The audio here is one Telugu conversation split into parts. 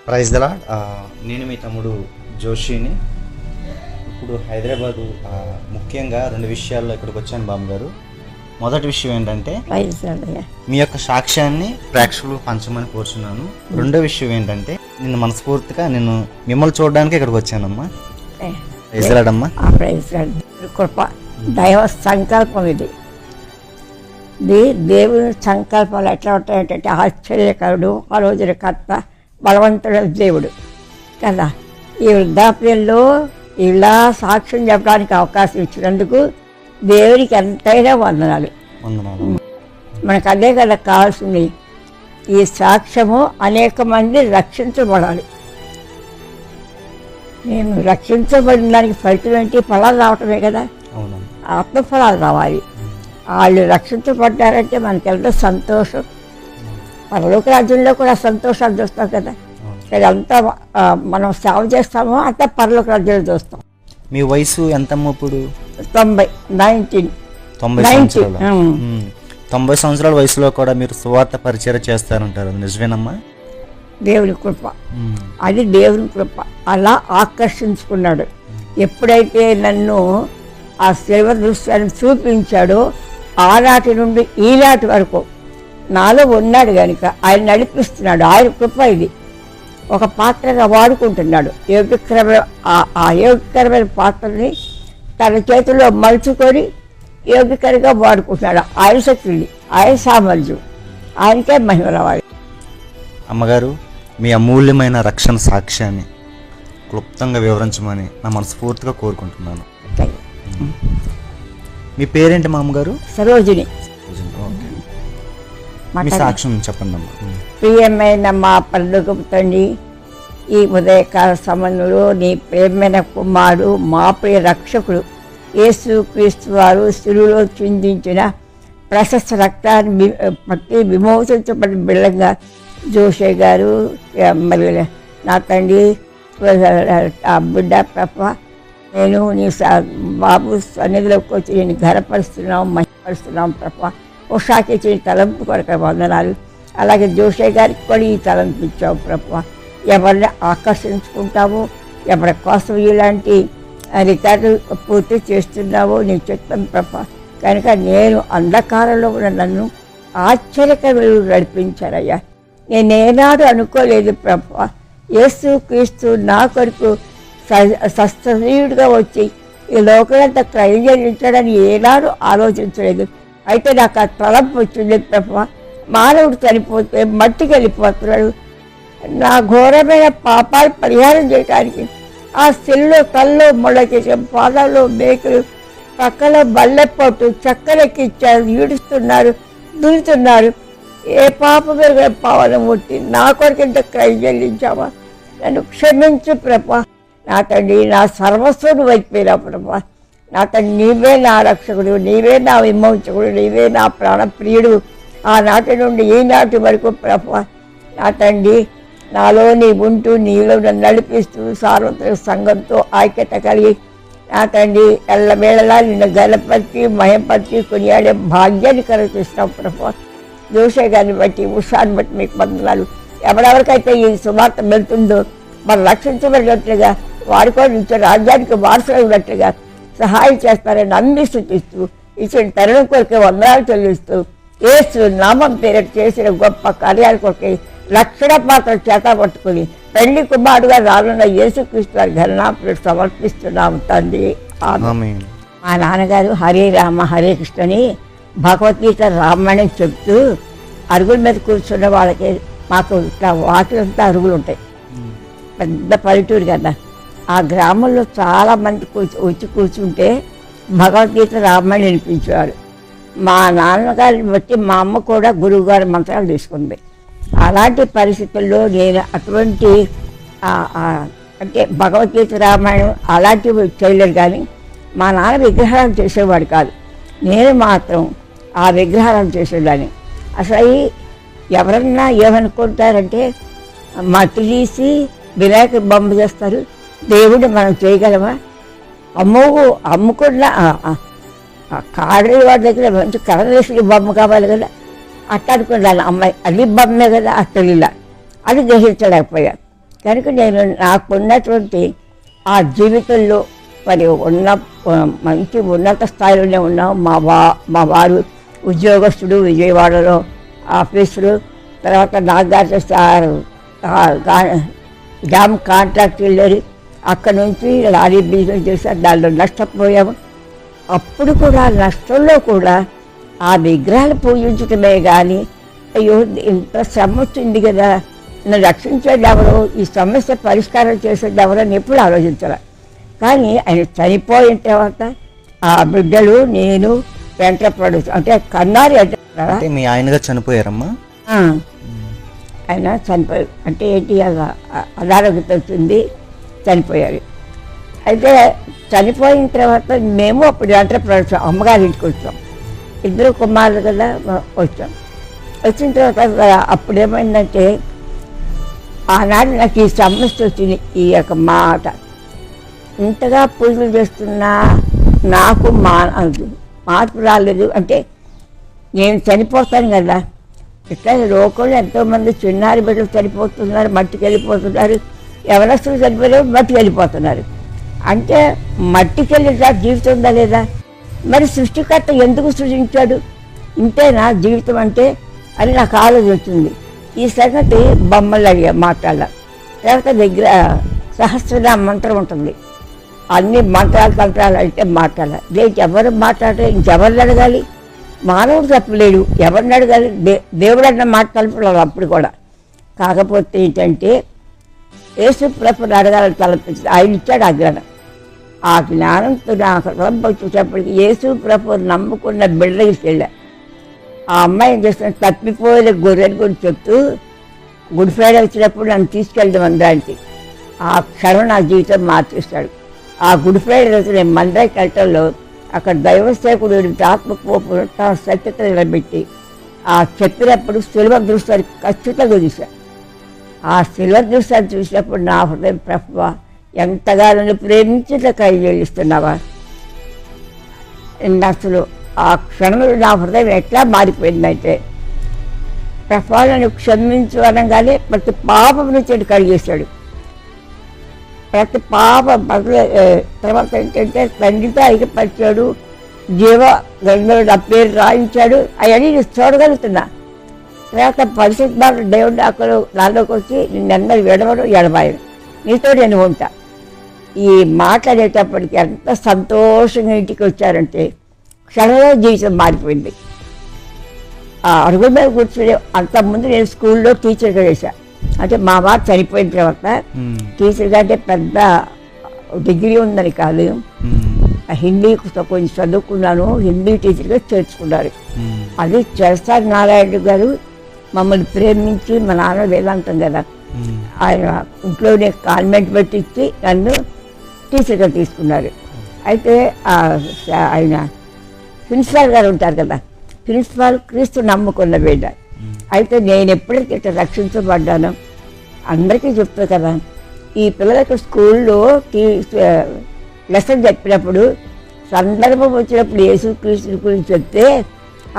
Praise the lord. నేను మీ తమ్ముడు జోషిని. ఇప్పుడు హైదరాబాదు ముఖ్యంగా 2 విషయాల్లో ఇక్కడికి వచ్చాను బాబు గారు. మొదటి విషయం ఏంటంటే మీ యొక్క సాక్ష్యాన్ని ప్రేక్షకులు పంచమని కోరుచున్నాను. రెండో విషయం ఏంటంటే నిన్ను మనస్ఫూర్తిగా మిమ్మల్ని చూడడానికి ఇక్కడికి వచ్చానమ్మా. ప్రైజ్ ద లార్డ్ అమ్మా. కృప దైవ సంకల్పం ఇది దేవుని సంకల్పాలు ఎట్లా ఉంటాయంటే ఆశ్చర్యకరుడు, ఆలోచనకర్త, బలవంతుడైన దేవుడు కదా. ఈ వృద్ధాప్యంలో ఇలా సాక్ష్యం చెప్పడానికి అవకాశం ఇచ్చినందుకు దేవునికి ఎంతైనా వందనాలు. మనకు అదే కదా కావాల్సింది. ఈ సాక్ష్యము అనేక మంది రక్షించబడాలి. నేను రక్షించబడిన దానికి ఫలితం ఏంటి? ఫలాలు రావటమే కదా, ఆత్మఫలాలు రావాలి. వాళ్ళు రక్షించబడ్డారంటే మనకి ఎంతో సంతోషం. పరలోక రాజ్యంలో కూడా సంతోషాలు చూస్తాం కదా. అంతా మనం సేవ చేస్తామో అంతా పరలోక రాజ్యంలో చూస్తాం. మీ వయసు ఎంతమ్మా ఇప్పుడు? 90 సంవత్సరాల వయసులో కూడా మీరు సువార్త పరిచయం చేస్తారంటారు, నిజమేనమ్మా? దేవుని కృప, అది దేవుని కృప. అలా ఆకర్షించుకున్నాడు. ఎప్పుడైతే నన్ను ఆ శిల్వ దృశ్యాన్ని చూపించాడో ఆనాటి నుండి ఈనాటి వరకు నాలో ఉన్నాడు కనుక ఆయన నడిపిస్తున్నాడు. ఆయన కృప ఇది. ఒక పాత్రగా వాడుకుంటున్నాడు. యోగ్యకరమైన పాత్రని తన చేతిలో మలుచుకొని యోగ్యకరంగా వాడుకుంటున్నాడు. ఆయన శక్తిని, ఆయన సామర్థ్యం, ఆయనకే మహిమ రావాలి. అమ్మగారు, మీ అమూల్యమైన రక్షణ సాక్ష్యాన్ని క్లుప్తంగా వివరించమని నా మనస్ఫూర్తిగా కోరుకుంటున్నాను. మీ పేరేంటి మా అమ్మగారు? సరోజిని. మీ సాక్ష్యం చెప్పండి అమ్మా. ప్రియమైన మా పరలోకపు తండ్రి, ఈ ఉదయకాల సమయంలో నీ ప్రియమైన కుమారుడు, మా ప్రియ రక్షకుడు యేసు క్రీస్తు వారు శిలువలో చిందించిన ప్రశస్త రక్తాన్ని పట్టి విమోచించబడిన బిడ్డగా జోషే గారు, మరి నా తండ్రి ఆ బిడ్డ ప్రభ, నేను నీ బాబు సన్నిధిలోకి వచ్చి నేను ఘనపరుస్తున్నాం, మహిమపరుస్తున్నాం ప్రభ. ఉషాకి ఇచ్చిన తలంపు కొరకు వందనాలు. అలాగే జోషే గారికి కూడా ఈ తలంపు ఇచ్చావు ప్రభ. ఎవరిని ఆకర్షించుకుంటావో, ఎవరి కోసం ఇలాంటి రికార్డు పూర్తి చేస్తున్నావో నీ చిత్తం ప్రభ. కనుక నేను అంధకారంలో ఉన్న నన్ను ఆశ్చర్యకరులు నడిపించారయ్యా. నేనేనాడు అనుకోలేదు ప్రభ. యేసు క్రీస్తు నా కొరకు సస్తీయుడిగా వచ్చి ఈ లోకమంతా క్రయం చెల్లించడానికి ఏనాడు ఆలోచించలేదు. అయితే నాకు ఆ తలంపు వచ్చింది ప్రభ. మానవుడు చనిపోతే మట్టికి వెళ్ళిపోతున్నాడు. నా ఘోరమైన పాపాలు పరిహారం చేయడానికి ఆ శిల్లో తల్లో ముళ్ళకేసే పాదాల్లో మేకులు, పక్కలో బల్లెపోటు చక్కరెక్కిచ్చారు, ఈడుస్తున్నారు, దులుతున్నారు. ఏ పాపమే పావనం ముట్టి నా కొరకు ఇంత క్రయం చెల్లించావా? నన్ను క్షమించు ప్రభ. నా తండ్రి, నా సర్వస్వం వైపోయినా ప్రభ. నా తండ్రి, నీవే నా రక్షకుడు, నీవే నా విమోచకుడు, నీవే నా ప్రాణప్రియుడు. ఆనాటి నుండి ఈనాటి వరకు ప్రభ. నా తండ్రి, నాలో నీ ఉంటూ నీలో నన్ను నడిపిస్తూ సార్వత్రిక సంఘంతో ఐక్యత కలిగి నా తండ్రి ఎల్లవేళలా నిన్ను గలపరిచి మయంపరిచి కొనియాడే భాగ్యాన్ని కలుగుతున్నావు ప్రభ. జోషే గారిని బట్టి, ఉషాన్ని బట్టి మీకు వందనాలు. ఎవరెవరికైతే ఈ సువార్త వెళ్తుందో మరి రక్షించబడినట్లుగా వారి కూడా ఇచ్చే రాజ్యానికి వారసులైనట్లుగా సహాయం చేస్తారని నమ్మి సూచిస్తూ ఇచ్చిన తరుణం కొరకే వందనాలు చెల్లిస్తూ యేసు నామం పేరు చేసిన గొప్ప కార్యాల కొరకే రక్షణ పాత్ర చేత పట్టుకుని పెళ్లి కుమారుడుగా రానున్న యేసుక్రీస్తు వారి ఘననామములు సమర్పిస్తున్నాము తండ్రి. మా నాన్నగారు హరే రామ హరే కృష్ణని భగవద్గీత రామాయణం చెప్తూ అరుగుల మీద కూర్చున్న వాళ్ళకి, మాకు ఇట్లా వాకిలంతా అరుగులు ఉంటాయి, పెద్ద పల్లెటూరు కదా. ఆ గ్రామంలో చాలామంది వచ్చి కూర్చుంటే భగవద్గీత రామాయణం వినిపించేవారు. మా నాన్నగారిని బట్టి మా అమ్మ కూడా గురువుగారి మంత్రాలు తీసుకుంది. అలాంటి పరిస్థితుల్లో నేను అటువంటి అంటే భగవద్గీత రామాయణం అలాంటివి చేయలేదు. కానీ మా నాన్న విగ్రహాలు చేసేవాడు కాదు, నేను మాత్రం ఆ విగ్రహాలు చేసేదాన్ని. అసలు ఎవరన్నా ఏమనుకుంటారంటే మట్టి తీసి వినాయకుడి బొమ్మ చేస్తారు, దేవుడు మనం చేయగలమా? అమ్ముకున్న కాడలి వాడి దగ్గర మంచి కలరేసులు బొమ్మ కావాలి కదా, అట్ట అనుకున్నాను. అమ్మాయి అది బొమ్మే కదా, అట్టలిలా అది గ్రహించలేకపోయా. కనుక నేను నాకున్నటువంటి ఆ జీవితంలో మరి మంచి ఉన్నత స్థాయిలోనే ఉన్నాం. మా వారు ఉద్యోగస్తుడు, విజయవాడలో ఆఫీసులు. తర్వాత నాగార్జున సార్ డ్యామ్ కాంట్రాక్ట్ వెళ్ళారు. అక్కడి నుంచి లారీ బిజినెస్ చేశారు, దానిలో నష్టపోయాము. అప్పుడు కూడా నష్టంలో కూడా ఆ విగ్రహాలు పూజించటమే కానీ అయ్యో ఇంత శ్రమ వచ్చింది కదా, నన్ను రక్షించేది ఎవరు, ఈ సమస్య పరిష్కారం చేసేది ఎవరు అని ఎప్పుడు ఆలోచించాలి. కానీ ఆయన చనిపోయిన తర్వాత ఆ బిడ్డలు నేను వెంటపడు అంటే కన్నారు. అంటే మీ ఆయనగా చనిపోయారమ్మా? ఆయన చనిపోయారు. అంటే ఏంటి, అనారోగ్యత వచ్చింది, చనిపోయారు. అయితే చనిపోయిన తర్వాత మేము అప్పుడు వెంటపడు అమ్మగారి ఇంటికి వచ్చాం. 2 కుమారులు కదా వచ్చాం. వచ్చిన తర్వాత అప్పుడు ఏమైందంటే ఆనాడు నాకు ఈ సమస్య వచ్చింది. ఈ యొక్క మాట ఇంతగా పూజలు చేస్తున్నా నాకు మార్పు రాలేదు. అంటే నేను చనిపోతాను కదా, ఇట్లా లోకంలో ఎంతోమంది చిన్నారి బిడ్డలు చనిపోతున్నారు, మట్టికి వెళ్ళిపోతున్నారు, ఎవరస్తులు చనిపోయారు, మట్టికి వెళ్ళిపోతున్నారు. అంటే మట్టికి వెళ్ళిదా జీవితం ఉందా లేదా? మరి సృష్టికర్త ఎందుకు సృష్టించాడు? ఇంతేనా జీవితం అంటే అని నాకు ఆలోచన వచ్చింది. ఈ సంగతి బొమ్మలు మాట్లాడాలి. తర్వాత దగ్గర సహస్రనామ మంత్రం ఉంటుంది, అన్ని మంత్రాలు తంత్రాలు అంటే మాట్లాడాలి. దేనికి ఎవరు మాట్లాడాలి, ఇంకెవరిని అడగాలి? మానవుడు తప్పలేడు, ఎవరిని అడగాలి? దేవుడు అన్న మాట తలపడాలి అప్పుడు కూడా. కాకపోతే ఏంటంటే యేసు ప్రభుని అడగాలని తలపించింది, ఆయన ఇచ్చాడు ఆ జ్ఞానం. ఆ జ్ఞానంతో నాకు వచ్చేటప్పటికి యేసు ప్రభుని నమ్ముకున్న బిడ్డకి వెళ్ళా. ఆ అమ్మాయి ఏం చేస్తాను, తప్పిపోయిన గొర్రెల గురించి చెప్తూ గుడ్ ఫ్రైడే వచ్చినప్పుడు నన్ను తీసుకెళ్దాం మందిరానికి. ఆ క్షణం నా జీవితం మార్చేస్తాడు. ఆ గుడ్ ఫ్రైడే రోజు నేను మందిరానికి వెళ్ళటంలో అక్కడ దైవసేకుడు ఆత్మకోపు సత్యత నిలబెట్టి ఆ చెప్పినప్పుడు సిల్వ దృశ్యాన్ని ఖచ్చితంగా చూశాను. ఆ సిల్వ దృశ్యాన్ని చూసినప్పుడు నా హృదయం ప్రభువా ఎంతగా నన్ను ప్రేమించిన కై చెల్లిస్తున్నావా. అసలు ఆ క్షణంలో నా హృదయం ఎట్లా మారిపోయిందంటే ప్రభువా నన్ను క్షమించు అనగానే ప్రతి పాపం నుంచి కడిగేశాడు. ప్రతి పాపం తర్వాత ఏంటంటే తండ్రితో ఐక్యపరిచాడు, జీవ గంగలో నా పేరు రాయించాడు. అవన్నీ నేను చూడగలుగుతున్నా. తర్వాత పరిశుద్ధాలు దేవుడు నాలోకి వచ్చి నిన్నెన్నది విడవడు ఎడబాయను, నీతో నేను ఉంటా. ఈ మాట్లాడేటప్పటికి ఎంత సంతోషంగా ఇంటికి వచ్చారంటే క్షణంలో జీవితం మారిపోయింది. ఆ అడుగు మీద కూర్చుని అంతకుముందు నేను స్కూల్లో టీచర్గా చేశాను. అంటే మా వారు చనిపోయిన తర్వాత టీచర్గా అంటే పెద్ద డిగ్రీ ఉందని కాదు, హిందీ కొంచెం చదువుకున్నాను, హిందీ టీచర్గా చేర్చుకున్నారు. అది చరసారి నారాయణ గారు మమ్మల్ని ప్రేమించి మా నాన్న వేదాంతం కదా, ఆయన ఇంట్లోనే కాన్వెంట్ పెట్టించి నన్ను టీచర్గా తీసుకున్నారు. అయితే ఆయన ప్రిన్సిపాల్ గారు ఉంటారు కదా, ప్రిన్సిపాల్ క్రీస్తు నమ్ముకున్న బిడ్డ. అయితే నేను ఎప్పుడైతే ఇట్లా రక్షించబడ్డానో అందరికీ చెప్తాను కదా, ఈ పిల్లలకు స్కూల్లో లెసన్ చెప్పినప్పుడు సందర్భం వచ్చినప్పుడు యేసు క్రీస్తు గురించి చెప్తే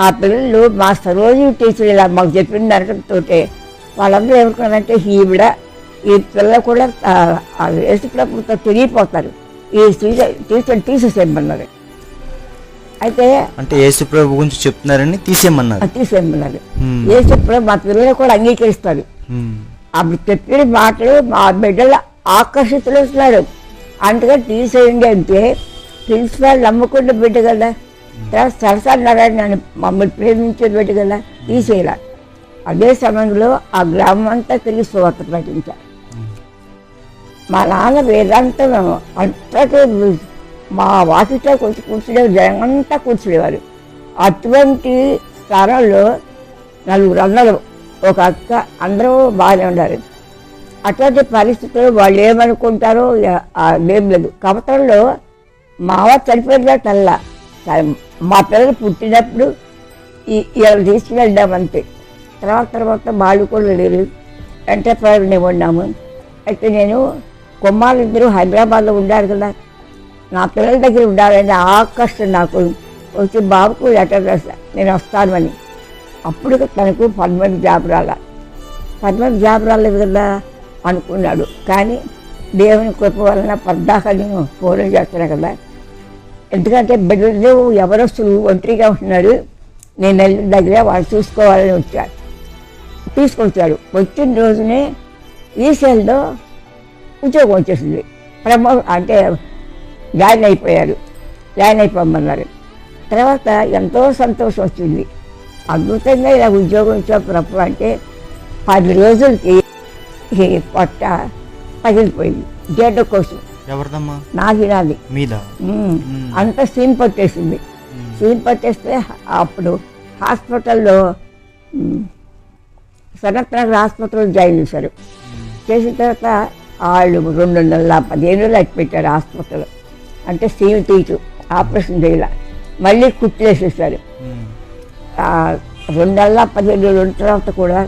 ఆ పిల్లలు మా సరోజీ టీచర్ ఇలా మాకు చెప్పిన అనడంతో వాళ్ళందరూ ఏమనుకున్నారంటే ఈవిడ ఈ పిల్లలు కూడా యేసు ప్రభుతో తిరిగిపోతారు, ఈ టీచర్ తీసేసేయమన్నారు. అయితే అంటే యేసు ప్రభు గురించి చెప్తున్నారని తీసేయమన్నారు. యేసు ప్రభు మా పిల్లలు కూడా అంగీకరిస్తారు. అప్పుడు చెప్పిన మాటలు మా బిడ్డలు ఆకర్షితులుస్తున్నారు, అందుకని తీసేయండి అంటే ప్రిన్సిపాల్ నమ్ముకున్న బిడ్డ కదా, తర్వాత సరసారి నారాయణ నన్ను మమ్మల్ని ప్రేమించే బిడ్డ కదా, తీసేయాల. అదే సమయంలో ఆ గ్రామం అంతా తిరిగి సువార్త ప్రకటించారు. మా నాన్న వేదాంతం అంతటి మా వాకిట్లో కొంచెం కూర్చునే జనంతా కూర్చునేవారు. అటువంటి స్థానంలో 4 అన్నలు, ఒక అక్క, అందరూ బాగానే ఉన్నారు. అటువంటి పరిస్థితుల్లో వాళ్ళు ఏమనుకుంటారో ఏం లేదు. కవతల్లో మావ చనిపోయిన తల్లా మా పిల్లలు పుట్టినప్పుడు ఇలా తీసుకువెళ్ళామంతే. తర్వాత వాళ్ళు కూడా లేరు, వెంటనే ఉన్నాము. అయితే నేను కుమ్మాలిద్దరూ హైదరాబాద్లో ఉండారు కదా, నా పిల్లల దగ్గర ఉండాలని ఆకర్షణ నాకు వచ్చి బాబుకు లెటర్ రాసా నేను వస్తాను అని. అప్పుడు తనకు పర్మనెంట్ జాబ్ రాలేదు కదా. అనుకున్నాడు. కానీ దేవుని కృప వలన పద్దాక నేను ఫోన్ చేస్తున్నాను కదా, ఎందుకంటే బిడ్డలు ఎవరొస్తులు ఒంటరిగా ఉంటున్నారు, నేను వెళ్ళిన దగ్గర వాళ్ళు చూసుకోవాలని వచ్చారు. తీసుకొచ్చాడు. వచ్చిన రోజునే ఈసెల్లో ఉద్యోగం వచ్చేసింది. అంటే జాయిన్ అయిపోమన్నారు. తర్వాత ఎంతో సంతోషం వచ్చింది. అద్భుతంగా ఇలా ఉద్యోగం ఇచ్చా ప్రభు అంటే 10 రోజులకి పొట్ట పగిలిపోయింది. గేట కోసం నాది మీద అంత సీమ్ పట్టేసింది. సీమ్ పట్టేస్తే అప్పుడు హాస్పిటల్లో సనత్ నగర్ హాస్పిటల్లో జాయిన్ చేశారు. చేసిన తర్వాత వాళ్ళు 2 నెలల 15 రోజులు అట్టి పెట్టారు హాస్పిటల్. అంటే సీమ్ తీసు ఆపరేషన్ చేయాల, మళ్ళీ కుట్లేసేసారు. 2 నెలల 15 రోజుల తర్వాత కూడా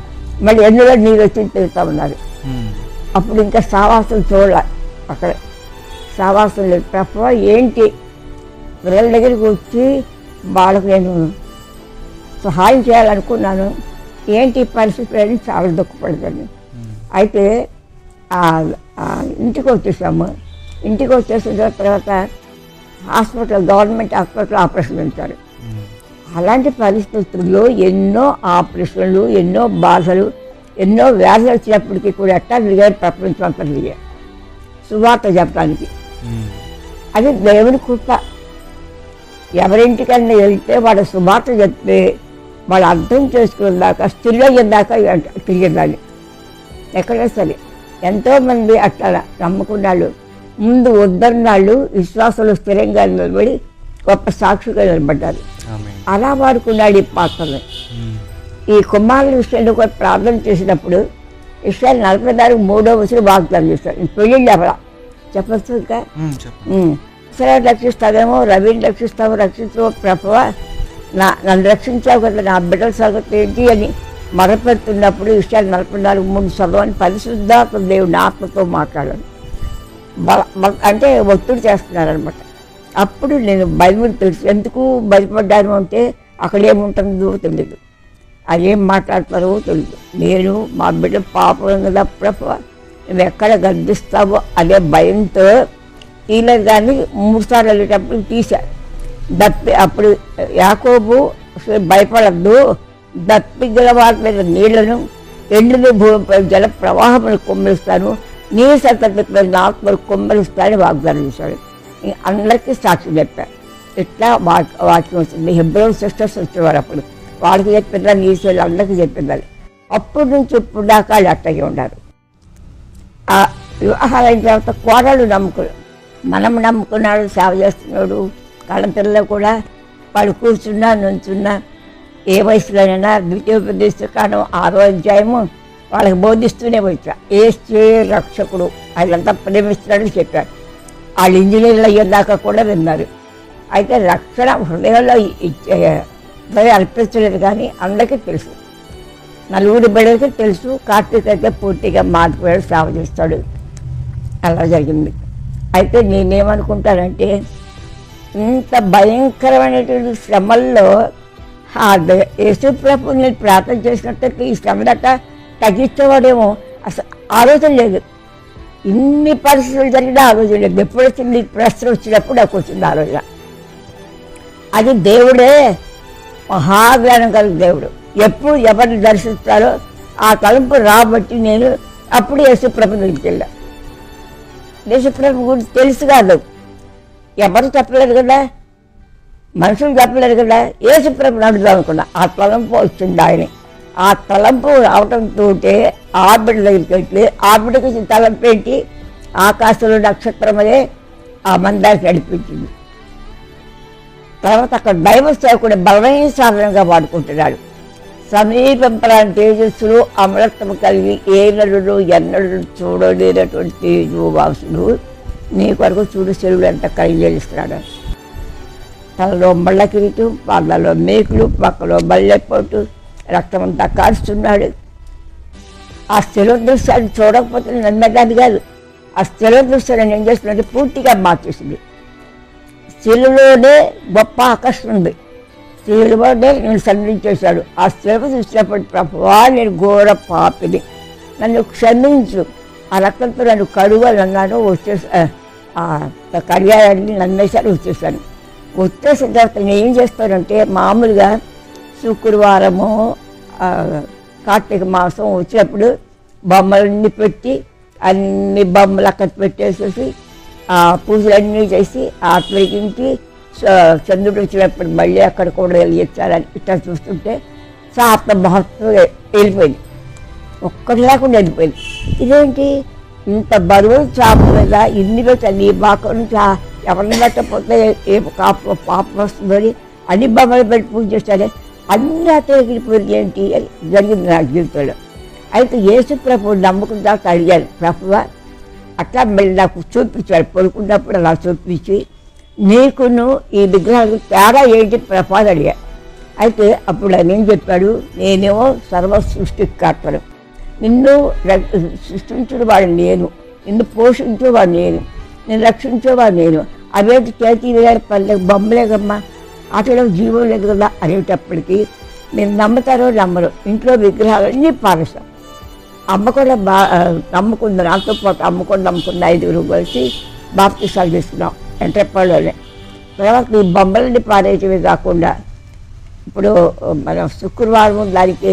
మళ్ళీ ఎందులో నీళ్ళు వచ్చి తిరుగుతూ ఉన్నారు. అప్పుడు ఇంకా సావాసం చూడాలి, అక్కడ సావాసం లేదు. తప్ప ఏంటి పిల్లల దగ్గరికి వచ్చి వాళ్ళకు నేను సహాయం చేయాలనుకున్నాను. ఏంటి పరిస్థితి అని చాలా దుఃఖపడతాను. అయితే ఇంటికి వచ్చేసాము. ఇంటికి వచ్చేసిన తర్వాత హాస్పిటల్, గవర్నమెంట్ హాస్పిటల్ ఆపరేషన్ ఉంచారు. అలాంటి పరిస్థితుల్లో ఎన్నో ఆపరేషన్లు, ఎన్నో బాధలు, ఎన్నో వ్యాధులు వచ్చినప్పటికీ కూడా ఎట్టా తిరిగారు, ప్రపంచం అంతా తిరిగారు సువార్త చెప్పడానికి. అది దేవుని కృప. ఎవరింటికన్నా వెళ్తే వాళ్ళ సువార్త చెప్తే వాళ్ళు అర్థం చేసుకునేదాకా, స్టిల్ అయ్యేదాకా తిరిగేదాన్ని. ఎక్కడైనా సరే ఎంతోమంది అట్లా నమ్ముకున్నాళ్ళు, ముందు వద్దన్నాళ్ళు విశ్వాసంలో స్థిరంగా నిలబడి గొప్ప సాక్షిగా నిలబడ్డారు. అలా వాడుకున్నాడు ఈ పాత్రని. ఈ కుమారుల విషయంలో కూడా ప్రార్థన చేసినప్పుడు విషయాలు 43వ వచనం వాగ్దానం చేస్తారు. పెళ్ళిళ్ళు ఎవరా చెప్పచ్చు ఇంకా సరే రక్షిస్తావేమో, రవిని రక్షిస్తావు, రక్షిస్తావు ప్రభు, నన్ను రక్షించావు కదా, నా బిడ్డల సంగతి ఏంటి అని మొరపెడుతున్నప్పుడు విషయాలు 44:3 చదవని పరిశుద్ధాత్మ దేవుని ఆత్మతో మాట్లాడాను. అంటే ఒత్తిడి చేస్తున్నారనమాట. అప్పుడు నేను బైబిల్ తెలుసు. ఎందుకు భయపడ్డాను అంటే అక్కడ ఏముంటుందో తెలియదు, అదేం మాట్లాడతారో తెలియదు. నేను మా బిడ్డ పాపం కదా ప్రభు, నువ్వు ఎక్కడ గర్దిస్తావో అదే భయంతో తీయలేదు. కానీ 3 సార్లు వెళ్ళేటప్పుడు తీశారు. అప్పుడు యాకోబు భయపడద్దు, దప్పిగల వాటి మీద నీళ్లను, ఎండిన భూమిపై జల ప్రవాహమును కుమ్మరిస్తాను, నీ సంతతిపై నా ఆత్మను కుమ్మరిస్తానని వాగ్దానం చేశాడు. అందరికీ సాక్షి చెప్పారు. ఇట్లా వాక్యం వచ్చింది. హెబ్రోన్ సిస్టర్స్ వచ్చేవారు అప్పుడు, వాళ్ళకి చెప్పిందా, నీ సేవలు అందరికీ చెప్పిందాలి. అప్పటి నుంచి ఇప్పుడు దాకా వాళ్ళు అట్టగే ఉన్నారు. ఆ వివాహాలు అయిన తర్వాత కోడలు మనం నమ్ముకున్నాడు, సేవ చేస్తున్నాడు. కళంతల్లో కూడా వాళ్ళు కూర్చున్నా నుంచున్నా ఏ వయసులోనైనా ద్వితీయోపదేశకాండం 6వ అధ్యాయము వాళ్ళకి బోధిస్తూనే వచ్చా. ఏసే రక్షకుడు, వాళ్ళంతా ప్రేమిస్తున్నాడని చెప్పారు. వాళ్ళు ఇంజనీర్లు అయ్యేదాకా కూడా విన్నారు. అయితే రక్షణ హృదయంలో అర్పించలేదు. కానీ అందరికీ తెలుసు, 4 బిడ్డలకి తెలుసు. కార్తీక్ అయితే పూర్తిగా మారిపోయాడు, సేవ చేస్తాడు. అలా జరిగింది. అయితే నేనేమనుకుంటానంటే ఇంత భయంకరమైనటువంటి శ్రమల్లో యేసుప్రభు నేను ప్రార్థన చేసినట్టు ఈ శ్రమదట తగ్గించేవాడేమో అసలు ఆలోచన లేదు. ఇన్ని పరిస్థితులు జరిగినా ఆలోచన లేదు. ఎప్పుడు వచ్చింది? ప్రశ్న వచ్చినప్పుడు నాకు వచ్చింది ఆలోచన. అది దేవుడే, మహాజ్ఞానం కలిగిన దేవుడు. ఎప్పుడు ఎవరిని దర్శిస్తారో ఆ తలంపు రాబట్టి నేను అప్పుడు యేసుప్రభు గురించి వెళ్ళా. యేసుప్రభు గురించి తెలుసు కాదు, ఎవరు చెప్పలేరు కదా, మనుషులు చెప్పలేరు కదా. యేసుప్రభుని అడుగుదాం అనుకున్నా. ఆ తలంపు వచ్చింది ఆయన. ఆ తలంపు రావడంతో ఆ బిడ్డ దగ్గరికి వెళ్ళి ఆ బిడ్డకి తలంపు ఏంటి? ఆకాశంలో నక్షత్రమే ఆ మందానికి నడిపించింది. తర్వాత అక్కడ దైవ సేవకుడు బలమైన సాధనంగా వాడుకుంటున్నాడు. సమీపంపరాని తేజస్సులు అమరత్వం కలిగి ఏ నరుడు ఎన్నడు చూడలేనటువంటి తేజోవాసుడు నీ కొరకు చూడు చెరువులు ఎంత కలిగేస్తున్నాడు. తనలో మళ్ళ కిరీటం, పాదాల్లో మేకులు, పక్కలో బల్లెపోటు, రక్తం అంతా కారుస్తున్నాడు. ఆ స్థిర దృశ్యాన్ని చూడకపోతే నమ్మేదాన్ని కాదు. ఆ స్థిర దృశ్యాన్ని ఏం చేస్తున్నట్టు పూర్తిగా మార్చేసింది. శిలువలోనే గొప్ప ఆకర్షణ ఉంది. శిలువనే నేను సన్నిధించేశాడు. ఆ శిలువ చూసినప్పుడు ప్రభువా నేను ఘోర పాపిని, నన్ను క్షమించు, ఆ రక్తంతో నన్ను కడుగని అన్నాను. కడిగారని నమ్మేశారు. వచ్చేసిన తర్వాత నేను ఏం చేస్తానంటే మామూలుగా శుక్రవారము కార్తీక మాసం వచ్చినప్పుడు బొమ్మలన్నీ పెట్టి అన్ని బొమ్మలు అక్కడ పెట్టేసేసి పూజలన్నీ చేసి ఆత్మీయించి చంద్రుడు వచ్చినప్పుడు మళ్ళీ అక్కడ కూడా వెలిగించాలని ఇట్లా చూస్తుంటే ఆత్మ మహత్వం వెళ్ళిపోయింది. ఒక్కటి లేకుండా వెళ్ళిపోయింది. ఇదేంటి ఇంత బరువు చాప మీద ఇన్ని పెట్టాలి ఈ బాక నుంచి ఎవరిని పెట్టకపోతే ఏ పాపం వస్తుందని అన్ని బొమ్మలు పెట్టి పూజ చేస్తారే అన్ని అతగిపోయింది. ఏంటి జరిగింది నా జీవితంలో. అయితే యేసు ప్రభు నమ్మకం దాకా అడిగాను, ప్రభువా అట్లా మళ్ళీ నాకు చూపించాడు. పడుకున్నప్పుడు అలా చూపించి నీకును ఈ విగ్రహాలకు తేడా ఏంటి ప్రభు అని అడిగాను. అయితే అప్పుడు ఆయన ఏం చెప్పాడు, నేనేమో సర్వ సృష్టికర్తను, నిన్ను సృష్టించేవాడు నేను, నిన్ను పోషించేవాడు నేను, నేను రక్షించేవాడు నేను. అవేంటి చేతి పల్లె బొమ్మలేకమ్మా అతలో జీవం లేదు కదా అనేటప్పటికీ మీరు నమ్ముతారో నమ్మరు, ఇంట్లో విగ్రహాలన్నీ పారేస్తాం. అమ్మ కూడా నమ్ముకుంది, నాతో పాటు అమ్మ కూడా నమ్ముకుంది. 5 కలిసి బాప్తిసాలు తీసుకున్నాం ఎంట్రపాడులోనే. తర్వాత ఈ బొమ్మలని పారేటివి కాకుండా ఇప్పుడు మనం శుక్రవారం దానికి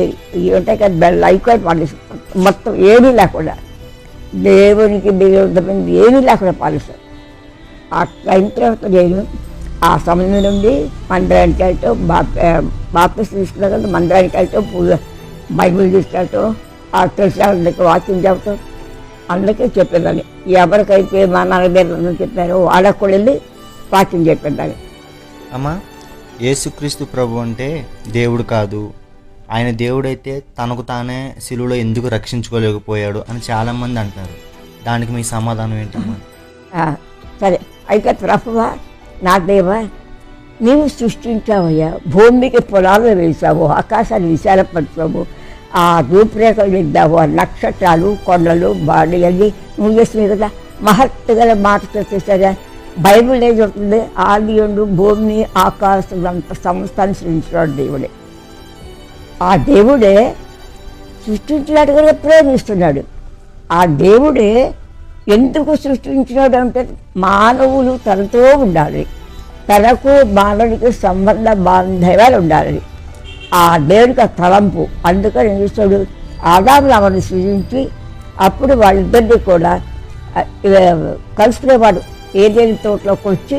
ఉంటాయి కదా లైక్ పాలిస్తాం, మొత్తం ఏమీ లేకుండా దేవునికి బియ్యం ఏమీ లేకుండా పాలిస్తాం. అట్లా అయిన తర్వాత నేను ఆ సమయం నుండి మందిరానికి వెళ్ళటం, బాప్తిసం తీసుకున్నా కదా మందిరానికి వెళ్ళటం, పూజ బైబిల్ తీసుకెళ్ళటం, ఆ తెలిసిన అందరికీ వాక్యం చెప్పటం, అందరికీ చెప్పేదాన్ని. ఎవరికైతే మా నాన్నగారు చెప్పారో వాళ్ళకు కూడా వెళ్ళి వాక్యం చెప్పేదాన్ని. అమ్మా, యేసుక్రీస్తు ప్రభు అంటే దేవుడు కాదు, ఆయన దేవుడైతే తనకు తానే శిలువలో ఎందుకు రక్షించుకోలేకపోయాడు అని చాలామంది అంటారు. దానికి మీ సమాధానం ఏంటమ్మా? సరే అయితే ప్రభువా నా దేవా, నీవు సృష్టించావయ్యా, భూమికి పొలాలు వేసావు, ఆకాశాన్ని విశాలపరిచావు, ఆ రూపురేఖలు ఇద్దావు, ఆ నక్షత్రాలు కొండలు బాడీ అన్నీ నువ్వు చేసినావు కదా. మహత్తుగల మాట చేసేసారా. బైబిల్ ఏం చెప్తుంది, ఆదియుడు భూమిని ఆకాశం అంత సంస్థాన్ని సృష్టించాడు దేవుడే. ఆ దేవుడే సృష్టించినట్టుగా ప్రేమిస్తున్నాడు. ఆ దేవుడే ఎందుకు సృష్టించినాడు అంటే మానవులు తనతో ఉండాలి, తనకు మానవుడికి సంబంధ బాంధవ్యాలు ఉండాలి. ఆ దేవుడికి ఆ తలంపు. అందుకని ఏం చేస్తాడు, ఆదాము ఆమెను సృజించి అప్పుడు వాళ్ళిద్దరినీ కూడా కలుసుకునేవాడు. ఏదేని తోటలోకి వచ్చి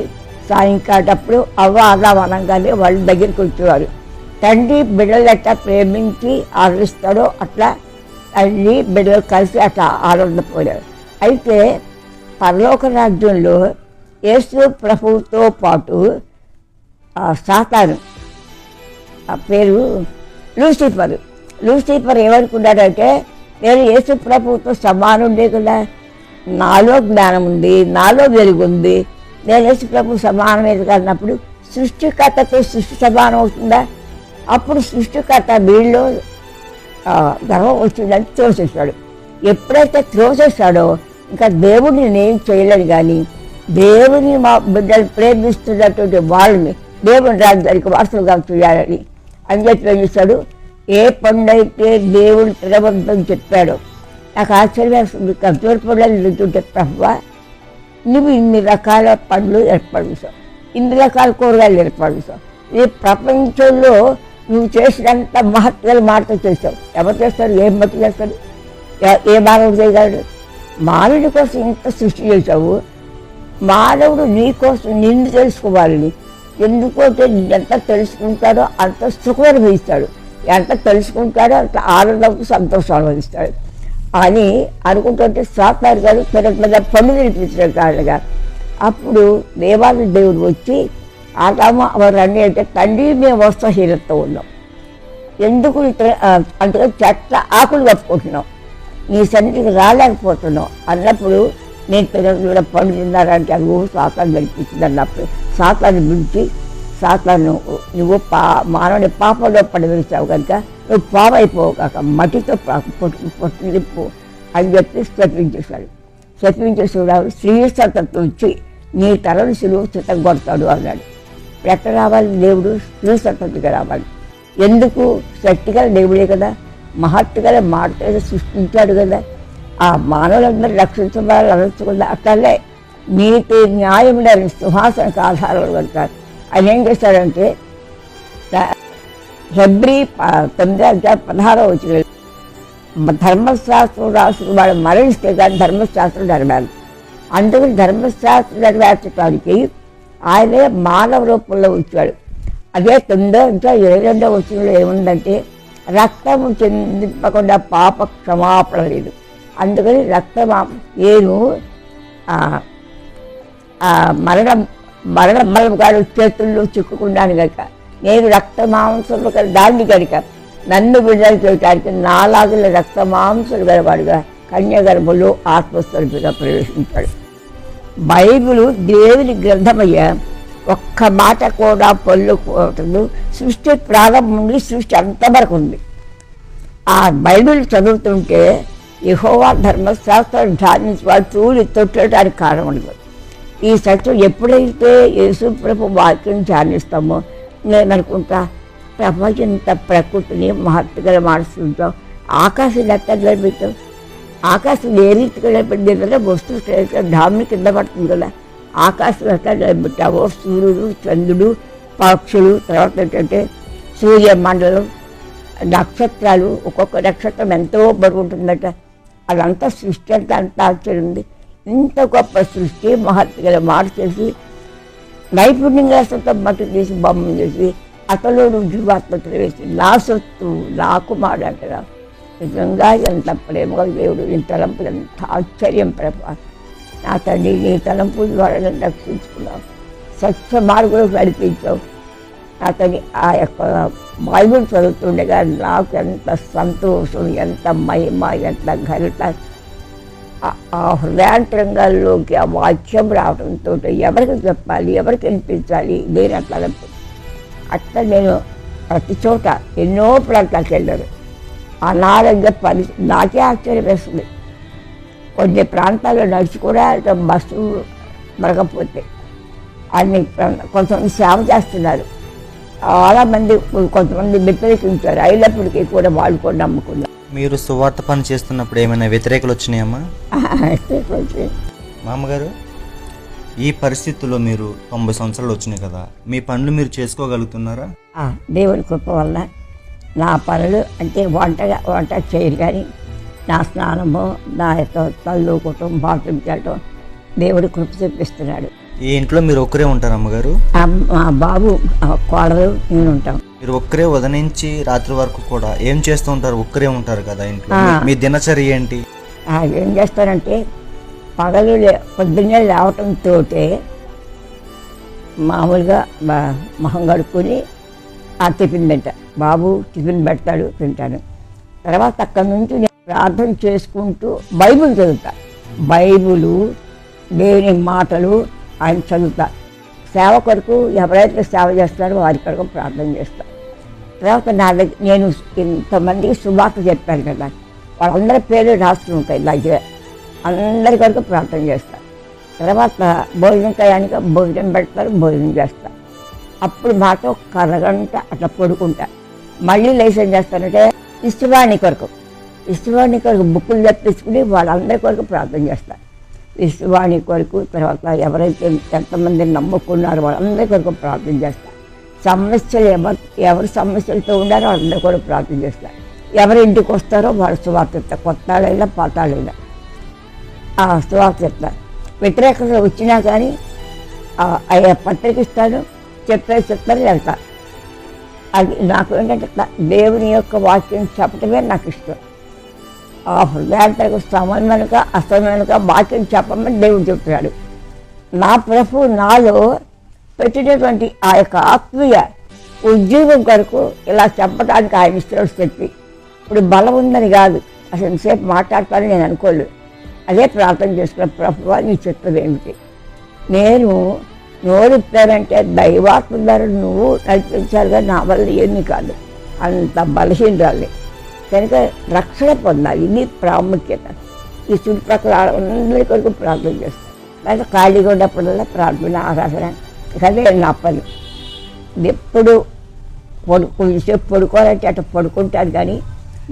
సాయంకాలప్పుడు అవ్వ ఆదాము అనగానే వాళ్ళ దగ్గరికి వచ్చేవారు. తండ్రి బిడ్డలు ఎట్లా ప్రేమించి ఆదరిస్తాడో అట్లా తండ్రి బిడ్డలు కలిసి అట్లా ఆనందపోయారు. అయితే పరలోక రాజ్యంలో యేసు ప్రభువుతో పాటు సాతాను, ఆ పేరు లూసిఫర్ ఏమనుకున్నాడంటే నేను యేసు ప్రభువుతో సమానుండే కదా, నాలో జ్ఞానం ఉంది, నాలో వెలుగు ఉంది, నేను యేసు ప్రభు సమానమేది కానప్పుడు సృష్టికర్తతో సృష్టి సమానం అవుతుందా? అప్పుడు సృష్టికర్త వీళ్ళు గర్వం వచ్చిందని త్రోసేస్తాడు. ఎప్పుడైతే త్రోసేస్తాడో ఇంకా దేవుడిని నేను చేయలేను, కానీ దేవుని మా బిడ్డలు ప్రేమిస్తున్నటువంటి వాళ్ళని దేవుని రాజ్యానికి వారసులుగా చేయాలని అని చెప్పి ఏం చేస్తాడు, ఏ పండు అయితే దేవుడు తినవద్దని చెప్పాడో. నాకు ఆశ్చర్యం వేస్తుంది, ఖర్జూర పండ్లు నిలుతుంటే ప్రభువా నువ్వు ఇన్ని రకాల పండ్లు ఏర్పడుస్తావు, ఇన్ని రకాల కూరగాయలు ఏర్పడుస్తావు, ఈ ప్రపంచంలో నువ్వు చేసినంత మహత్వాలు మాటతో చేస్తావు. ఎవరు చేస్తారు, ఏం మట్టి చేస్తారు, ఏ మానవుడు చేయగలడు? మానవుడి కోసం ఇంత సృష్టి చేసావు, మానవుడు నీ కోసం నిన్ను తెలుసుకోవాలని. ఎందుకంటే ఎంత తెలుసుకుంటాడో అంత సుఖం అనుభవిస్తాడు, ఎంత తెలుసుకుంటాడో అంత ఆనందం సంతోషం అనుభవిస్తాడు అని అనుకుంటుంటే సాతాను గారు పెద్ద పండు తినిపించిన కారణంగా అప్పుడు దేవాది దేవుడు వచ్చి ఆదాము అవన్నీ అన్నీ అంటే తండ్రి మేము వస్త్రహీనతతో ఉన్నాం, ఎందుకు అందుకని చెట్ల ఆకులు కప్పుకుంటున్నాం, నీ సన్నిధికి రాలేకపోతున్నాం అన్నప్పుడు నేను పిల్లలు పండు తిన్నారంటే అది సాతాను కనిపించింది అన్నప్పుడు సాతాను పిలిచి సాతాను నువ్వు మానవుని పాపంలో పడవేసావు కనుక నువ్వు పాపైపోవు కాక మట్టితో పొట్టిపో అని చెప్పి శపించేశాడు. శపించేసేవాడు స్త్రీ సంతతో వచ్చి నీ తలను సులువు చిత్తం కొడతాడు అన్నాడు. ఎక్కడ రావాలి దేవుడు? స్త్రీ సంతతిగా రావాలి. ఎందుకు? శక్తిగల దేవుడే కదా, మహత్తుగల మాటతో సృష్టించాడు కదా. ఆ మానవులందరూ రక్షించబడాలి అనర్చుకుంది అట్లనే నీతి న్యాయం లేని సింహాసనకు ఆధారాలు కడతారు. ఆయన ఏం చేస్తాడంటే హెబ్రీ 9:16 ధర్మశాస్త్రం రాసిన వాడు మరణిస్తే కానీ ధర్మశాస్త్రం నెరవేరు. అందుకని ధర్మశాస్త్రం నెరవేర్చడానికి ఆయనే మానవ రూపంలో వచ్చాడు. అదే 9:22 ఏముందంటే రక్తము చెందింపకుండా పాప క్షమాపణ లేదు. అందుకని నేను మరణం గారు చేతుల్లో చిక్కుకున్నాను కనుక నేను రక్త మాంసములు దాన్ని కనుక నన్ను విడుదల చేయడానికి నాలాగుల రక్త మాంసలు గలవాడుగా కన్యగర్భంలో ఆత్మస్వరూపిగా ప్రవేశించాడు. బైబిల్ దేవుని గ్రంథమయ్య ఒక్క మాట కూడా పొల్లుకోవట్లేదు. సృష్టి ప్రారంభం నుండి సృష్టి అంతవరకు ఉంది. ఆ బైబిల్ చదువుతుంటే యెహోవా ధర్మశాస్త్రం ధ్యానించి వాడు చూడి తొట్టడానికి కారణం ఉండదు. ఈ సత్యం ఎప్పుడైతే యేసు ప్రభు వాక్యం ధ్యానిస్తామో నేను అనుకుంటా ప్రపంచంత ప్రకృతిని మహత్తుగా మార్చుకుంటాం. ఆకాశం ఎక్కడ నిలబెట్టాం, ఆకాశం ఏ రీతిగా నిలబెట్టింది కదా, వస్తువు డామ్ని కింద పడుతుంది కదా, ఆకాశం ఎక్కడ నిలబెట్టావో సూర్యుడు చంద్రుడు పక్షులు తర్వాత ఏంటంటే సూర్యమండలం నక్షత్రాలు ఒక్కొక్క నక్షత్రం ఎంతో బరువు ఉంటుందట. అదంతా సృష్టి అంతా అంత ఆశ్చర్యం ఉంది. ఇంత గొప్ప సృష్టి మహత్తుగా మార్చేసి నైపుణ్యంగా సొంతం మట్టు తీసి బొమ్మను చేసి అతలో జీవాత్మతలు వేసి నా సొత్తు నా కుమారుడు అంటారా. నిజంగా ఎంత ప్రేమగా దేవుడు నీ తలంపులు ఎంత ఆశ్చర్యం ప్రభా. నా తండ్రి నీ తలంపుల ద్వారా నన్ను రక్షించుకున్నావు, స్వచ్ఛ మార్గంలో నడిపించావు. నా తండ్రి ఆ యొక్క బైబిల్ చదువుతుండగా నాకు ఎంత సంతోషం, ఎంత మహిమ, ఎంత ఘనత. ఆ హృదయాంతరంగాల్లోకి ఆ వాక్యం రావడంతో ఎవరికి చెప్పాలి, ఎవరికి వినిపించాలి ఇదే నా తలంపు. అట్లా నేను ప్రతి చోట ఎన్నో ప్రాంతాలకు వెళ్ళాను. అనారోగ్య పరిస్థితి నాకే ఆశ్చర్యం వేస్తుంది. కొన్ని ప్రాంతాల్లో నడిచి కూడా బస్సు మరగపోతే అన్ని కొంతమంది సేవ చేస్తున్నారు. చాలామంది కొంతమంది వ్యతిరేకించారు, అయినప్పటికీ కూడా వాళ్ళు కూడా నమ్ముకున్నారు. మీరు సువార్త పని చేస్తున్నప్పుడు ఏమైనా వ్యతిరేకలు వచ్చినాయమ్మా? మామగారు, ఈ పరిస్థితుల్లో మీరు 90 సంవత్సరాలు వచ్చినాయి కదా, మీ పనులు మీరు చేసుకోగలుగుతున్నారా? దేవుని కృప వల్ల నా పనులు అంటే వంట చేయరు, కానీ నా స్నానము, నా యొక్క తల్లు కుటుంబం బాత్రూమ్కి వెళ్ళటం దేవుడి కృప చూపిస్తున్నాడు. ఈ ఇంట్లో మీరు ఒక్కరే ఉంటారు అమ్మగారు? మా బాబు కోడలు నేను ఉంటాం. మీరు ఒక్కరే ఉదయం నుంచి రాత్రి వరకు కూడా ఏం చేస్తూ ఉంటారు? ఒక్కరే ఉంటారు కదా ఇంట్లో, మీ దినచర్య ఏంటి? ఏం చేస్తానంటే పగలు పొద్దున్నే లేవటంతో మామూలుగా మొహం కడుక్కొని ఆ టిఫిన్ తింటా. బాబు టిఫిన్ పెడతాడు, తింటాను. తర్వాత అక్కడి నుంచి నేను ప్రార్థన చేసుకుంటూ బైబిల్ చదువుతా. బైబిలు దేవుని మాటలు ఆయన చదువుతా. సేవ కొరకు ఎవరైతే సేవ చేస్తారో వారి కొరకు ప్రార్థన చేస్తా. తర్వాత నా దగ్గర నేను ఇంతమందికి శుభార్త చెప్పాను కదా, వాళ్ళందరి పేర్లు రాసుకుని ఉంటాయి దగ్గర, అందరి కొరకు ప్రార్థన చేస్తా. తర్వాత భోజనం టయానికి భోజనం పెడతారు, భోజనం చేస్తా. అప్పుడు మాతో ఒక అరగంట అట్లా పడుకుంటా. మళ్ళీ లేచి ఏం చేస్తానంటే ఇష్టవాణి కొరకు బుక్కులు తెప్పించుకుని వాళ్ళందరి కొరకు ప్రార్థన చేస్తా. ఇష్టవాణి కొరకు, తర్వాత ఎవరైతే ఎంతమంది నమ్ముకున్నారో వాళ్ళందరి కొరకు ప్రార్థన చేస్తా. సమస్యలు ఎవరు సమస్యలతో ఉన్నారో వాళ్ళందరి కొరకు ప్రార్థన చేస్తా. ఎవరి ఇంటికి వస్తారో వాళ్ళు సువార్త చెప్తా, కొత్తాళ్ళైనా పాతాళ్ళైనా ఆ సువార్త చెప్తా. వ్యతిరేకత వచ్చినా కానీ అయ్యా పత్రిక ఇస్తాను, చెప్తారు వెళ్తా. అది నాకు ఏంటంటే దేవుని యొక్క వాక్యం చెప్పటమే నాకు ఇష్టం. ఆ హృదయాంతకు సమన్వయంగా అసమన్వయంగా వాక్యం చెప్పమని దేవుడు చెప్తున్నాడు. నా ప్రభు నాలో పెట్టినటువంటి ఆ యొక్క ఆత్మీయ ఉద్యోగం కొరకు ఇలా చెప్పడానికి ఆయన ఇష్టం చెప్పి, ఇప్పుడు బలం ఉందని కాదు, అసలు ఎంతసేపు మాట్లాడతానని నేను అనుకోలేదు. అదే ప్రార్థన చేసుకున్న ప్రభువా నీ చిత్తం ఏమిటి, నేను నోరిప్పానంటే దైవాత్మ ద్వారా నువ్వు నడిపించాలిగా, నా వల్ల ఏమీ కాదు, అంత బలహీనరాలి కనుక రక్షణ పొందాలి, ఇది ప్రాముఖ్యత. ఈ చుట్టుపక్కల అందరి కొరకు ప్రార్థన చేస్తాను. లేదా ఖాళీగా ఉన్నప్పుడల్లా ప్రార్థన, ఆరాధన, అదే నా పని. ఇది ఎప్పుడు కొంచెంసేపు పడుకోవాలంటే అట్లా పడుకుంటాను, కానీ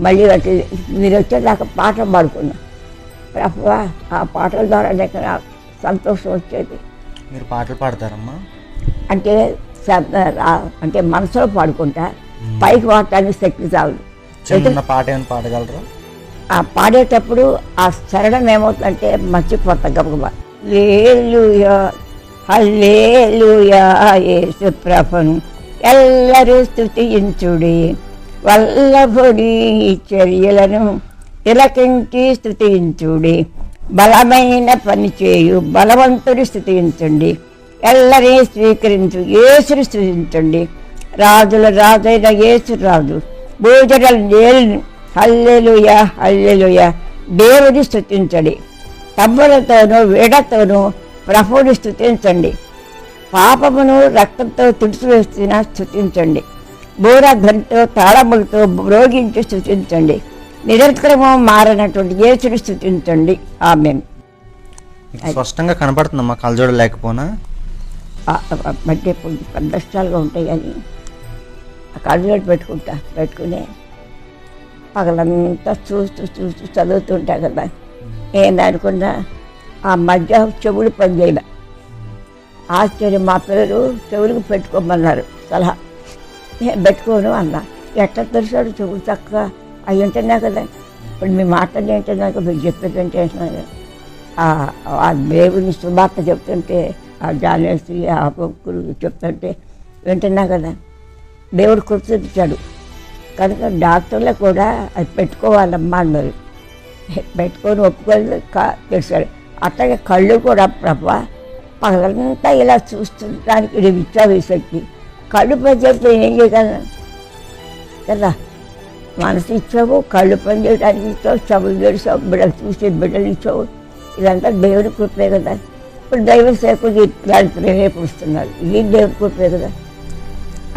మళ్ళీ అట్లా మీరు వచ్చేదాకా పాట పాడుకున్నా. ప్రభువా ఆ పాటల ద్వారా నాకు సంతోషం వచ్చేది. మీరు పాటలు పాడతారమ్మా? అంటే అంటే మనసులో పాడుకుంటా, పైకి పాడటానికి శక్తి చాలు. చిన్న పాట ఏమైనా పాడగలరా? ఆ పాడేటప్పుడు ఆ శరణం ఏమవుతుందంటే మర్చిపోతా గబగబా. హల్లెలూయా హల్లెలూయా యేసు ప్రభును ఎల్లరూ స్తుతించుడి, వల్లభుడి చర్యలను తిలకించి స్తుతించుడి, బలమైన పని చేయు బలవంతుడి స్తుతించండి, ఎల్లరి స్వీకరించు యేసుని స్తుతించండి, రాజుల రాజైన యేసు రాజు భూజనుల నేలు హల్లెలూయా హల్లెలూయా దేవుని స్తుతించండి, తమ్ములతోనూ వీడతోనూ ప్రభువుని స్తుతించండి, పాపమును రక్తంతో తుడిచివేస్తున్న స్తుతించండి, బూరధ్వనితో తాళములతో మ్రోగించి స్తుతించండి, నిరంతరము మారినటువంటి యేసుని స్తుతించండి. ఆమేన్. స్పష్టంగా కనపడుతుందమ్మా కలజోడ లేకపోయినా? అంటే పెద్ద కష్టాలుగా ఉంటాయి కానీ ఆ కళ్ళజోడు పెట్టుకుని పగలంతా చూస్తూ చదువుతుంటా కదా. ఏందనుకున్నా ఆ మధ్య చెవులు పనిచేయలే. ఆశ్చర్యం, మా పిల్లలు చెవులకు పెట్టుకోమన్నారు సలహా. నేను పెట్టుకోను అన్నా. ఎట్లా తెలిసాడు చెవులు చక్కగా అవి ఉంటున్నా కదా. ఇప్పుడు మీ మాటలు ఏంటన్నా మీరు చెప్పేది ఏంటంటున్నారు. ఆ దేవుని శుభార్త చెప్తుంటే, ఆ జానేసి ఆ భక్తులు చెప్తుంటే వింటున్నా కదా. దేవుడు కృతజ్ఞించాడు కనుక డాక్టర్లు కూడా అది పెట్టుకోవాలమ్మా అన్నారు. పెట్టుకొని ఒప్పుకొని తెలిసాడు. అట్లాగే కళ్ళు కూడా ప్రభా పగలంతా ఇలా చూస్తుండడానికి ఇది ఇచ్చావు శక్తి. కళ్ళు పని చేస్తే ఏం చేయగలను కదా. మనసు ఇచ్చావు, కళ్ళు పని చేయడానికి ఇచ్చావు, చెవులు గడిచావు, బిడ్డలు చూసి బిడ్డలు ఇచ్చావు. ఇదంతా దేవుడి కృపే కదా. ఇప్పుడు దైవ సేవకులు ఇట్లాంటి ప్రేరేపిస్తున్నారు. ఇది దేవుడి కృపే కదా.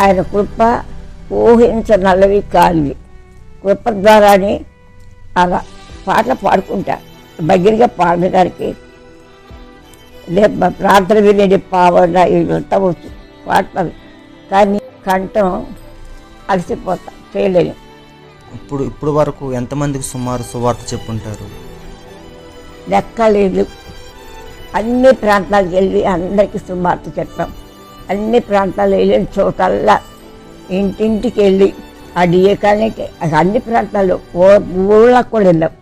ఆయన కృప ఊహించనల్లవి కానివి. కృప ద్వారానే అలా పాటలు పాడుకుంటా. దగ్గరగా పాడడానికి ప్రార్థన వినేది పావన ఇదంతా వచ్చు పాడతాను కానీ కంఠం అలసిపోతా, చేయలేను. ఇప్పుడు వరకు ఎంతమందికి సుమారు సువార్త చెప్పుంటారు? లెక్క లేదు. అన్ని ప్రాంతాలకు వెళ్ళి అందరికీ సువార్త చెప్పాం. అన్ని ప్రాంతాలు వెళ్ళిన చోటల్లా ఇంటింటికి వెళ్ళి ఆ డిఏ కాలనీకి అన్ని ప్రాంతాల్లో ఊళ్ళకు కూడా వెళ్ళాం.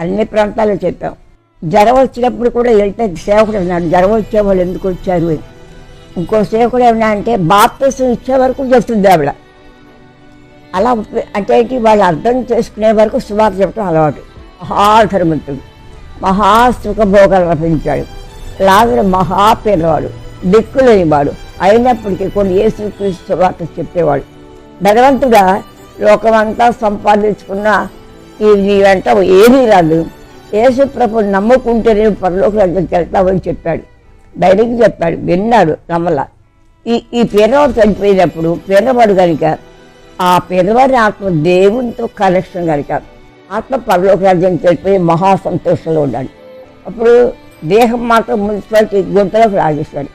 అన్ని ప్రాంతాల్లో చెప్పాం. జ్వరం వచ్చినప్పుడు కూడా వెళ్తే సేవకుడు ఉన్నాడు, జ్వరం వచ్చేవాళ్ళు ఎందుకు వచ్చారు అని. ఇంకో సేవకుడు ఏమన్నా అంటే బాప్తిసం ఇచ్చే వరకు చెప్తుంది ఆవిడ. అలా అంటే ఏంటి, వాళ్ళు అర్థం చేసుకునే వరకు సువార్త చెప్పడం అలవాటు. మహాధర్మంతుడు, మహాసుఖభోగాలు రపించాడు. లాజరు మహాపేదవాడు, దిక్కులేనివాడు. అయినప్పటికీ కొన్ని యేసుక్రీస్తు సువార్త చెప్పేవాడు. ధనవంతుగా లోకమంతా సంపాదించుకున్న నీ వెంట ఏమీ రాదు, యేసు ప్రభుని నమ్ముకుంటే నేను పరలోక రాజ్యానికి వెళ్తామని చెప్పాడు. ధైర్యంగా చెప్పాడు, విన్నాడు, నమ్మల. ఈ పేదవాడు చనిపోయినప్పుడు పేదవాడు కనుక ఆ పేదవాడి ఆత్మ దేవునితో కనెక్షన్ కనుక ఆత్మ పరలోక రాజ్యానికి వెళ్ళిపోయి మహా సంతోషంలో ఉన్నాడు. అప్పుడు దేహం మాత్రం మున్సిపాలిటీ గుంతలోకి లాగేస్తాడు.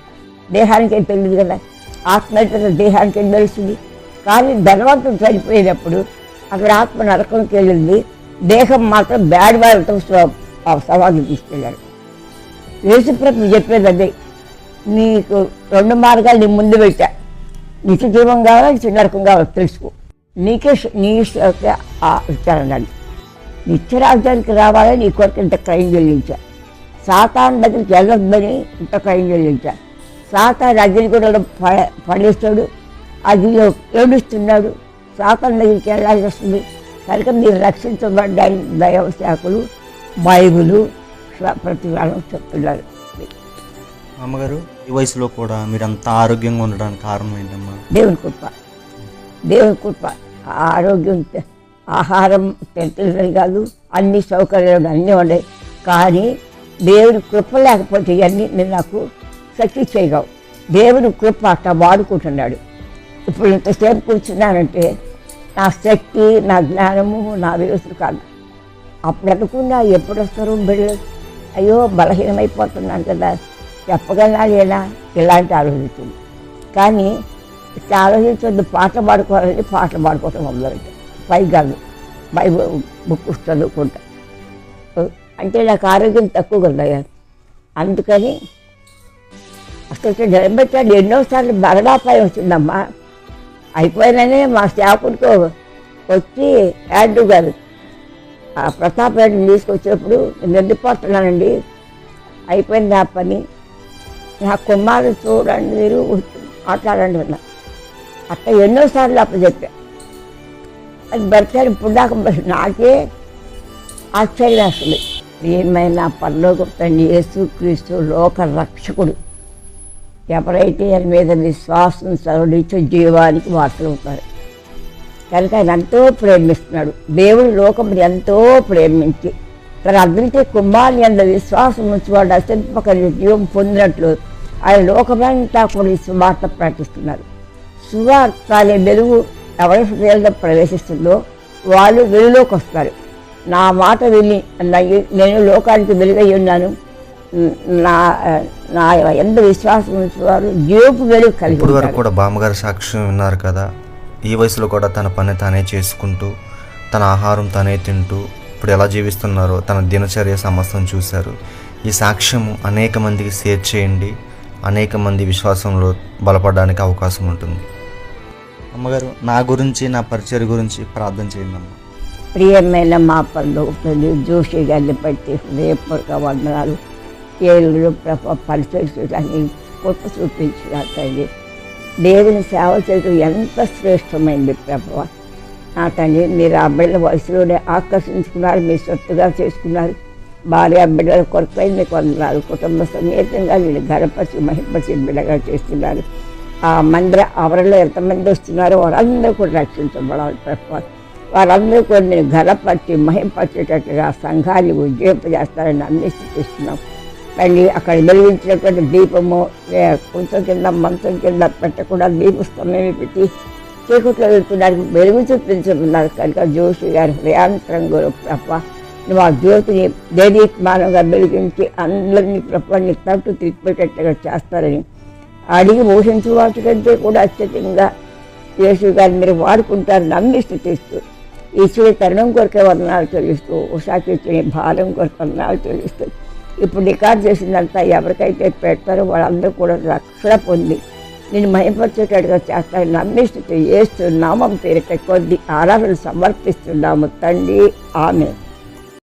దేహానికి తెలియదు కదా, ఆత్మ అయితే దేహానికి ఏం తెలుస్తుంది. కానీ ధనవంతుడు చనిపోయినప్పుడు అక్కడ ఆత్మ నరకంకి వెళ్ళింది, దేహం మాత్రం బ్యాడ్ వాళ్ళతో సమాధి తీసుకెళ్ళాడు. యేసుప్రభు చెప్పేది అదే, నీకు 2 మార్గాలు నీ ముందు పెట్టా, నిత్య జీవం కావాలి, నరకం కావాలి తెలుసుకో, నీకే నీ ఇచ్చారన్నాడు. నిత్యరాజ్యానికి రావాలని నీ కొరకు ఇంత క్రైమ్ చెల్లించా, సాతాను దగ్గరికి వెళ్ళొద్దని ఇంత క్రైమ్ చెల్లించా. సాతాను అగ్ని కూడా పడేస్తాడు, అగ్నిలో ఏడుస్తున్నాడు, సాతాను దగ్గరికి వెళ్ళాల్సి వస్తుంది. కనుక మీరు రక్షించబడ్డానికి దైవ శాఖలు బైబులు ప్రతివారం చెప్తున్నారు. అమ్మగారు, ఈ వయసులో కూడా మీరు అంత ఆరోగ్యంగా ఉండడానికి కారణం ఏంటమ్మా? దేవుని కృప, దేవుని కృప. ఆరోగ్యం, ఆహారం తెలియదు కాదు, అన్ని సౌకర్యాలు అన్నీ ఉన్నాయి. కానీ దేవుని కృప లేకపోతే ఇవన్నీ నేను నాకు శక్తి చేయగవు. దేవుని కృప అట్లా వాడుకుంటున్నాడు. ఇప్పుడు ఇంతసేపు కూర్చున్నానంటే నా శక్తి, నా జ్ఞానము, నా వ్యవస్థలు కాదు. అప్పుడు అనుకున్నా ఎప్పుడు వస్తారు బిడ్డలు, అయ్యో బలహీనమైపోతున్నాను కదా, చెప్పగలనా లేనా ఇలాంటి ఆలోచిస్తుంది. కానీ ఇట్లా ఆలోచించొద్దు, పాటలు పాడుకోవాలని పాటలు పాడుకోవటం మొదలైతే పై కాదు, బైబుల్ బుక్ చదువుకుంటా. అంటే నాకు ఆరోగ్యం తక్కువగా ఉందయ్యా. అందుకని అసలు నిలబెట్టాడు. ఎన్నోసార్లు మరణాపాయం వచ్చిందమ్మా. అయిపోయిననే మా సేవకుడికి వచ్చి యాడ్డు గారు ఆ ప్రతాప్ రెడ్డిని తీసుకొచ్చినప్పుడు నేను వెళ్ళిపోతున్నానండి, అయిపోయింది నా పని, నా కుమారుడు చూడండి, మీరు మాట్లాడండి అన్న. అట్లా ఎన్నోసార్లు అప్పచెప్పా. అది బతికాడు. ఇప్పుడు దాకా నాకే ఆశ్చర్యం అసలు. ఏమైనా పరలోకపు తండ్రి యేసుక్రీస్తు లోక రక్షకుడు. ఎవరైతే ఆయన మీద విశ్వాసం సరళించే జీవానికి వారసులవుతారు. కనుక ఆయన ఎంతో ప్రేమిస్తున్నాడు. దేవుడు లోకముని ఎంతో ప్రేమించి తన అద్వితీయ కుమారుని యందు విశ్వాసం ఉంచువాడు అసంపక జీవం పొందినట్లు ఆయన లోకమంతా కూడా ఈ సువార్త ప్రకటిస్తున్నారు. సువార్త అనే వెలుగు ఎవరి హృదయాల్లో ప్రవేశిస్తుందో వాళ్ళు వెలుగులోకి వస్తారు. నా మాట విని నేను లోకానికి వెలుగై ఉన్నాను, నా ఎంత విశ్వాసం ఉంచేవారు జీవపు వెలుగు కలిగి. ఇప్పుడు వరకు కూడా బామ్మగారి సాక్ష్యం విన్నారు కదా. ఈ వయసులో కూడా తన పని తానే చేసుకుంటూ, తన ఆహారం తనే తింటూ ఇప్పుడు ఎలా జీవిస్తున్నారో తన దినచర్య సమస్తం చూశారు. ఈ సాక్ష్యము అనేక మందికి షేర్ చేయండి. అనేక మంది విశ్వాసంలో బలపడడానికి అవకాశం ఉంటుంది. అమ్మగారు, నా గురించి, నా పరిచయం గురించి ప్రార్థన చేయండి అమ్మ. ప్రియమైన మా పనులు జోషి గారిని బట్టి హృదయపూర్వక వందనాలు. ఏళ్ళు పరిచయించడానికి కృప చూపించినట్టండి. దేవుని సేవ చేయడం ఎంత శ్రేష్టమైంది ప్రభువ. నా తండ్రి, మీరు ఆ బిడ్డల వయసులోనే ఆకర్షించుకున్నారు, మీ సొత్తుగా చేసుకున్నారు. భార్య బిడ్డల కొరకై మీకు వందనాలు. కుటుంబ సమేతంగా వీళ్ళు గర్భపరిచి మహిపరిచి బిడ్డగా చేస్తున్నారు. ఆ మందిర ఆవరణలో ఎంతమంది వస్తున్నారో వారందరూ కూడా రక్షించబడాలి ప్రభువ. వారందరూ కూడా నేను గర్భపరిచి మహింపరిచేటట్లుగా సంఘాన్ని ఉద్యోగపజేస్తారని అన్వేషిస్తున్నాం. మళ్ళీ అక్కడ వెలిగించినటువంటి దీపము కొంచెం కింద మంచం కింద పెట్టకుండా దీపస్తంభమే పెట్టి చీకట్లో వెళ్తున్నారు, వెలుగు చూపించుతున్నారు. కనుక జోషి గారి హృదయాంతరం ప్రభ నువ్వు ఆ జ్యోతిని దేదీప్మానంగా వెలిగించి అందరినీ ప్రభాన్ని తట్టు తిప్పిపెట్టేట్టుగా చేస్తారని అడిగి ఊహించు వాటి కంటే కూడా అత్యధికంగా యేసు గారిని మీరు వాడుకుంటారు నమ్మి స్థుతిస్తూ ఇచ్చే తరుణం కొరకే వందనాలు చెల్లిస్తూ ఉషాకి ఇచ్చిన భారం కొరకు వందనాలు చెల్లిస్తూ ఇప్పుడు రికార్డ్ చేసిందంతా ఎవరికైతే పెడతారో వాళ్ళందరూ కూడా రక్షణ పొంది నేను మహిమపరిచేటట్టుగా చేస్తారని నమ్మి స్థుతి చేస్తూ నామం పేరిట కొద్ది ఆరాధనలు సమర్పిస్తున్నాము తండ్రి. ఆమె